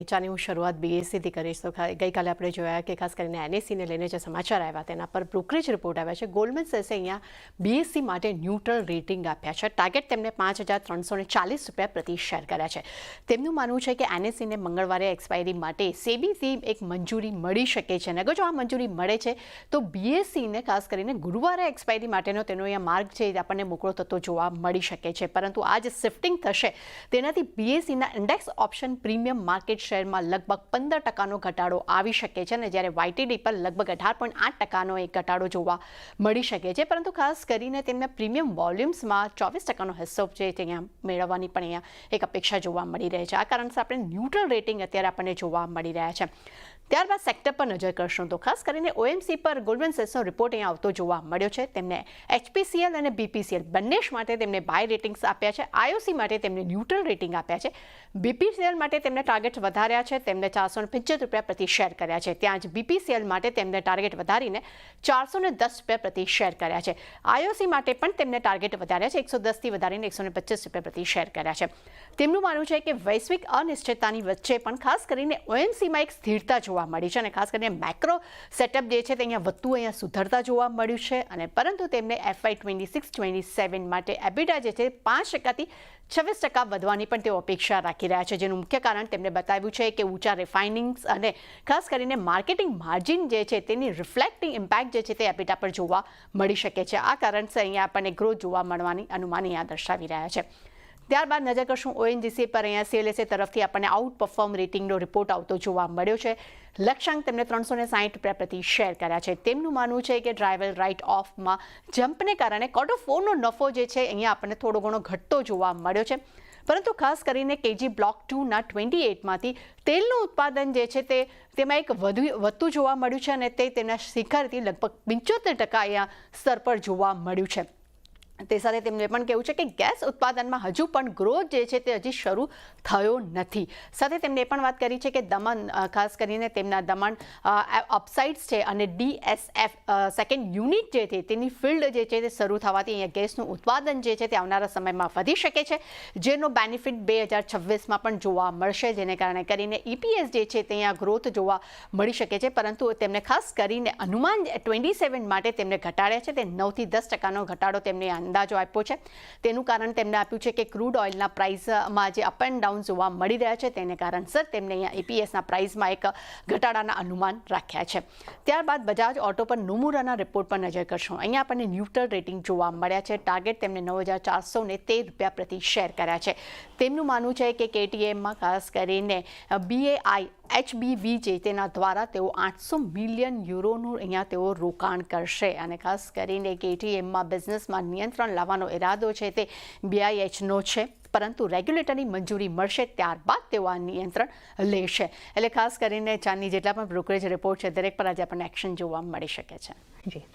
ચાની હું શરૂઆત બીએસસીથી કરીશ તો ગઈકાલે આપણે જોયા કે ખાસ કરીને એનએસસીને લઈને જે સમાચાર આવ્યા તેના પર બ્રોકરેજ રિપોર્ટ આવ્યા છે. ગોલ્ડમેન સેસે અહીંયા બીએસસી માટે ન્યુટ્રલ રેટિંગ આપ્યા છે. ટાર્ગેટ તેમને ₹5,340 પ્રતિ શેર કર્યા છે. તેમનું માનવું છે કે એનએસસીને મંગળવારે એક્સપાયરી માટે સેબીથી એક મંજૂરી મળી શકે છે અને અગર જો આ મંજૂરી મળે છે તો બીએસસીને ખાસ કરીને ગુરુવારે એક્સપાયરી માટેનો તેનો અહીંયા માર્ગ છે આપણને મોકળો થતો જોવા મળી શકે છે. પરંતુ આ જે શિફ્ટિંગ થશે તેનાથી બીએસસીના ઇન્ડેક્સ ઓપ્શન પ્રીમિયમ માર્કેટ શેરમાં લગભગ 15% ઘટાડો આવી શકે છે અને જ્યારે વાયટીડી પર લગભગ 18.8% એક ઘટાડો જોવા મળી શકે છે. પરંતુ ખાસ કરીને તેમના પ્રીમિયમ વોલ્યુમ્સમાં 24% હિસ્સો છે તે અહીંયા મેળવવાની પણ અહીંયા એક અપેક્ષા જોવા મળી રહી છે. આ કારણથી આપણે ન્યુટ્રલ રેટિંગ અત્યારે આપણને જોવા મળી રહ્યા છે. ત્યારબાદ સેક્ટર પર નજર કરશું તો ખાસ કરીને ઓએમસી પર ગોલ્ડમેન સેસનો રિપોર્ટ અહીંયા આવતો જોવા મળ્યો છે. તેમને એચપીસીએલ અને બીપીસીએલ બંને માટે તેમને બાય રેટિંગ્સ આપ્યા છે. આઈઓસી માટે તેમને ન્યુટ્રલ રેટિંગ આપ્યા છે. બીપીસીએલ માટે તેમને ટાર્ગેટ વધાર્યા છે. તેમને ₹475 પ્રતિ શેર કર્યા છે. ત્યાં જ બીપીસીએલ માટે તેમને ટાર્ગેટ વધારીને ₹410 પ્રતિ શેર કર્યા છે. આઈઓસી માટે પણ તેમને ટાર્ગેટ વધાર્યા છે. 110થી વધારીને ₹125 પ્રતિ શેર કર્યા છે. તેમનું માનવું છે કે વૈશ્વિક અનિશ્ચિતતાની વચ્ચે પણ ખાસ કરીને ઓએમસીમાં એક સ્થિરતા જોવા મળી છે અને ખાસ કરીને મેક્રો સેટઅપ જે છે તે અહીંયા વધતું અહીંયા સુધરતા જોવા મળ્યું છે અને પરંતુ તેમને FY 26-27 માટે એબિટા જે છે 5%થી 26% વધવાની પણ તેઓ અપેક્ષા રાખી રહ્યા છે. જેનું મુખ્ય કારણ તેમને બતાવ્યું છે કે ઊંચા રિફાઇનિંગ્સ અને ખાસ કરીને માર્કેટિંગ માર્જિન જે છે તેની રિફ્લેક્ટિંગ ઇમ્પેક્ટ જે છે તે એબિટા પર જોવા મળી શકે છે. આ કારણથી અહીંયા આપણને ગ્રોથ જોવા મળવાની અનુમાન અહીંયા દર્શાવી રહ્યા છે. ત્યારબાદ નજર કરશું ઓએનજીસી પર. અહીંયા સીએલએસએ તરફથી આપણને આઉટ પરફોર્મ રેટિંગનો રિપોર્ટ આવતો જોવા મળ્યો છે. લક્ષ્યાંક તેમને ₹360 પ્રતિ શેર કર્યા છે. તેમનું માનવું છે કે ડ્રાઈવર રાઇટ ઓફમાં જમ્પને કારણે Q4નો નફો જે છે અહીંયા આપણને થોડો ઘણો ઘટતો જોવા મળ્યો છે. પરંતુ ખાસ કરીને કેજી બ્લોક 2ના 28માંથી તેલનું ઉત્પાદન જે છે તેમાં એક વધતું જોવા મળ્યું છે અને તે તેમના શિખરથી લગભગ 75% અહીંયા સ્તર પર જોવા મળ્યું છે. તે સાથે તેમને પણ કહેવું છે કે ગેસ ઉત્પાદનમાં હજુ પણ ગ્રોથ જે છે તે હજી શરૂ થયો નથી. સાથે તેમણે પણ વાત કરી છે કે દમણ ખાસ કરીને તેમના દમણ અપસાઇડ્સ છે અને DSF સેકન્ડ યુનિટ જે છે તેની ફિલ્ડ જે છે તે શરૂ થવાથી અહીંયા ગેસનું ઉત્પાદન જે છે તે આવનારા સમયમાં વધી શકે છે. જેનો બેનિફિટ 2026માં પણ જોવા મળશે. જેને કારણે કરીને EPS જે છે તે અહીંયા ગ્રોથ જોવા મળી શકે છે. પરંતુ તેમને ખાસ કરીને અનુમાન 27 માટે તેમને ઘટાડ્યા છે. તે 9થી 10%નો ઘટાડો તેમને અંદાજો આપ્યો છે. તેનું કારણ તેમને આપ્યું છે કે ક્રૂડ ઓઇલના પ્રાઇસમાં જે અપ એન્ડ ડાઉન જોવા મળી રહ્યા છે તેને કારણસર તેમને અહીંયા EPSના પ્રાઇસમાં એક ઘટાડાના અનુમાન રાખ્યા છે. ત્યારબાદ બજાજ ઓટો પર નોમુરાના રિપોર્ટ પર નજર કરશું. અહીંયા આપણને ન્યુટ્રલ રેટિંગ જોવા મળ્યા છે. ટાર્ગેટ તેમને ₹9,413 પ્રતિ શેર કર્યા છે. તેમનું માનવું છે કે KTMમાં ખાસ કરીને BAI HBV જે તેના દ્વારા તેઓ €800 મિલિયન અહીંયા તેઓ રોકાણ કરશે અને ખાસ કરીને KTMમાં બિઝનેસમાં નિયંત્રણ લાવવાનો ઇરાદો છે તે BIHનો છે. પરંતુ રેગ્યુલેટરની મંજૂરી મળશે ત્યારબાદ તેઓ આ નિયંત્રણ લેશે. એટલે ખાસ કરીને ચાની જેટલા પણ બ્રોકરેજ રિપોર્ટ છે દરેક પર આજે આપણને એક્શન જોવા મળી શકે છે. જી,